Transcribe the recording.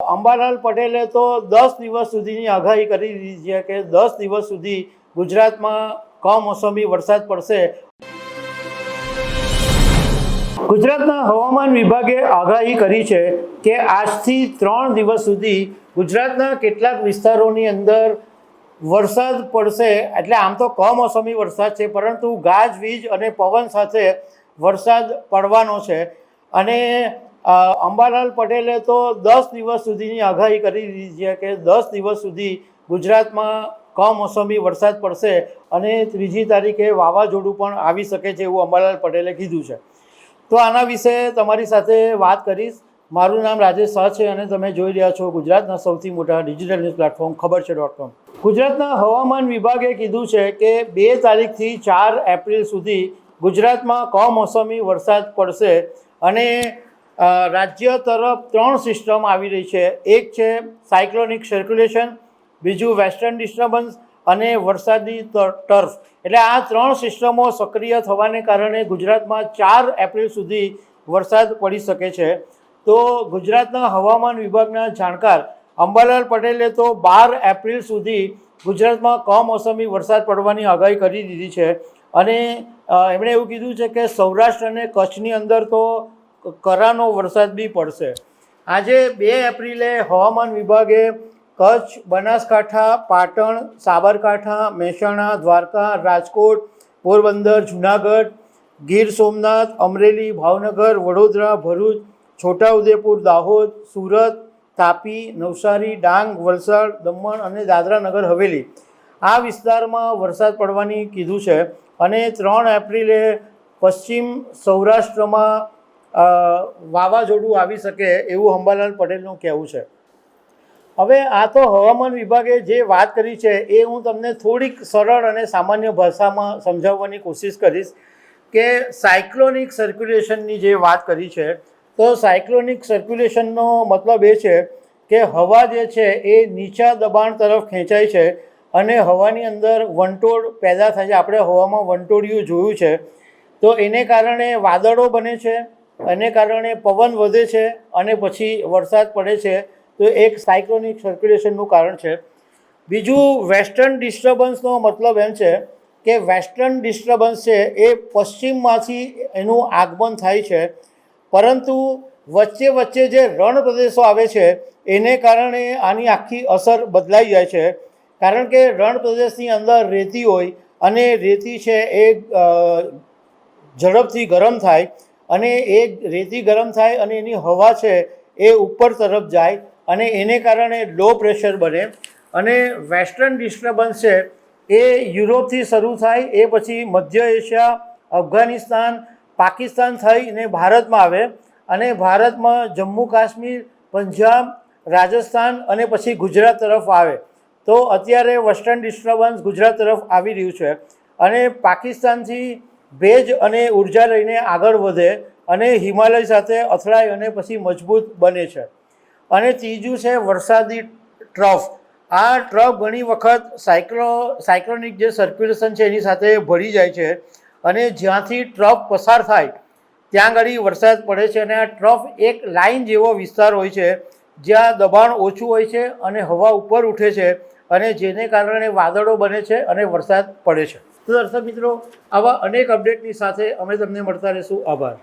અંબાલાલ પટેલે તો 10 દિવસ સુધીની આગાહી કરી દીધી છે કે 10 દિવસ સુધી ગુજરાતમાં કમોસમી વરસાદ પડશે. ગુજરાતના હવામાન વિભાગે આગાહી કરી છે કે આજથી 3 દિવસ સુધી ગુજરાતના કેટલાક વિસ્તારોની અંદર વરસાદ પડશે. એટલે આમ તો કમોસમી વરસાદ છે, પરંતુ ગાજવીજ અને પવન સાથે વરસાદ પડવાનો છે. અને અંબાલાલ પટેલે તો 10 દિવસ સુધીની આગાહી કરી દીધી છે કે 10 દિવસ સુધી ગુજરાતમાં કમોસમી વરસાદ પડશે અને 3જી તારીખે વાવાઝોડું પણ આવી શકે છે એવું અંબાલાલ પટેલે કીધું છે. તો આના વિશે તમારી સાથે વાત કરીશ. મારું નામ રાજેશ શાહ છે અને તમે જોઈ રહ્યા છો ગુજરાતના સૌથી મોટા ડિજિટલ ન્યૂઝ પ્લેટફોર્મ ખબરછે.com. ગુજરાતના હવામાન વિભાગે કીધું છે કે 2 તારીખથી 4 એપ્રિલ સુધી ગુજરાતમાં કમોસમી વરસાદ પડશે અને રાજ્ય તરફ 3 સિસ્ટમ આવી રહી છે. એક છે સાયક્લોનિક સર્ક્યુલેશન, બીજું વેસ્ટર્ન ડિસ્ટર્બન્સ અને વરસાદી ટર્ફ. એટલે આ 3 સિસ્ટમો સક્રિય થવાને કારણે ગુજરાતમાં 4 એપ્રિલ સુધી વરસાદ પડી શકે છે. તો ગુજરાતના હવામાન વિભાગના જાણકાર અંબાલાલ પટેલે તો 12 એપ્રિલ સુધી ગુજરાતમાં કમોસમી વરસાદ પડવાની આગાહી કરી દીધી છે. અને એમણે એવું કીધું છે કે સૌરાષ્ટ્ર અને કચ્છની અંદર તો કરાનો વરસાદ બી પડશે. આજે 2 એપ્રિલે હવામાન વિભાગે કચ્છ, બનાસકાંઠા, પાટણ, સાબરકાંઠા, મહેસાણા, દ્વારકા, રાજકોટ, પોરબંદર, જુનાગઢ, ગીર સોમનાથ, અમરેલી, ભાવનગર, વડોદરા, ભરૂચ, છોટાઉદેપુર, દાહોદ, સુરત, તાપી, નવસારી, ડાંગ, વલસાડ, દમણ અને દાદરા નગર હવેલી આ વિસ્તારમાં વરસાદ પડવાની કીધું છે. અને 3 એપ્રિલે પશ્ચિમ સૌરાષ્ટ્રમાં વાવાઝોડું આવી શકે એવું અંબાલાલ પટેલનું કહેવું છે. હવે આ તો હવામાન વિભાગે જે વાત કરી છે એ હું તમને થોડીક સરળ અને સામાન્ય ભાષામાં સમજાવવાની કોશિશ કરીશ. કે સાયક્લોનિક સર્ક્યુલેશનની જે વાત કરી છે, તો સાયક્લોનિક સર્ક્યુલેશનનો મતલબ એ છે કે હવા જે છે એ નીચા દબાણ તરફ ખેંચાય છે અને હવાની અંદર વંટોળ પેદા થાય છે. આપણે હવામાં વંટોળિયું જોયું છે. તો એને કારણે વાદળો બને છે, એને કારણે પવન વધે છે અને પછી વરસાદ પડે છે. તો એક સાયક્લોનિક સર્ક્યુલેશનનું કારણ છે. બીજું વેસ્ટર્ન ડિસ્ટર્બન્સનો મતલબ એમ છે કે વેસ્ટર્ન ડિસ્ટર્બન્સ છે એ પશ્ચિમમાંથી એનું આગમન થાય છે, પરંતુ વચ્ચે વચ્ચે જે રણ પ્રદેશો આવે છે એને કારણે આની આખી અસર બદલાઈ જાય છે. કારણ કે રણ પ્રદેશની અંદર રેતી હોય અને રેતી છે એ ઝડપથી ગરમ થાય અને એ રેતી ગરમ થાય અને એની હવા છે એ ઉપર તરફ જાય અને એને કારણે લો પ્રેશર બને. અને વેસ્ટર્ન ડિસ્ટર્બન્સ છે એ યુરોપથી શરૂ થાય, એ પછી મધ્ય એશિયા, અફઘાનિસ્તાન, પાકિસ્તાન થઈને ભારતમાં આવે અને ભારતમાં જમ્મુ કાશ્મીર, પંજાબ, રાજસ્થાન અને પછી ગુજરાત તરફ આવે. તો અત્યારે વેસ્ટર્ન ડિસ્ટર્બન્સ ગુજરાત તરફ આવી રહ્યું છે અને પાકિસ્તાનથી ભેજ અને ઉર્જા લઈને આગળ વધે અને હિમાલય સાથે અથડાય અને પછી મજબૂત બને છે. અને ત્રીજું છે વરસાદી ટ્રફ. આ ટ્રફ ઘણી વખત સાયક્લોનિક જે સર્ક્યુલેશન છે એની સાથે ભળી જાય છે અને જ્યાંથી ટ્રફ પસાર થાય ત્યાં આગળ વરસાદ પડે છે. અને આ ટ્રફ એક લાઇન જેવો વિસ્તાર હોય છે જ્યાં દબાણ ઓછું હોય છે અને હવા ઉપર ઉઠે છે અને જેને કારણે વાદળો બને છે અને વરસાદ પડે છે. તો દર્શક મિત્રો, આવા અનેક અપડેટની સાથે અમે તમને મળતા રહીશું. આભાર.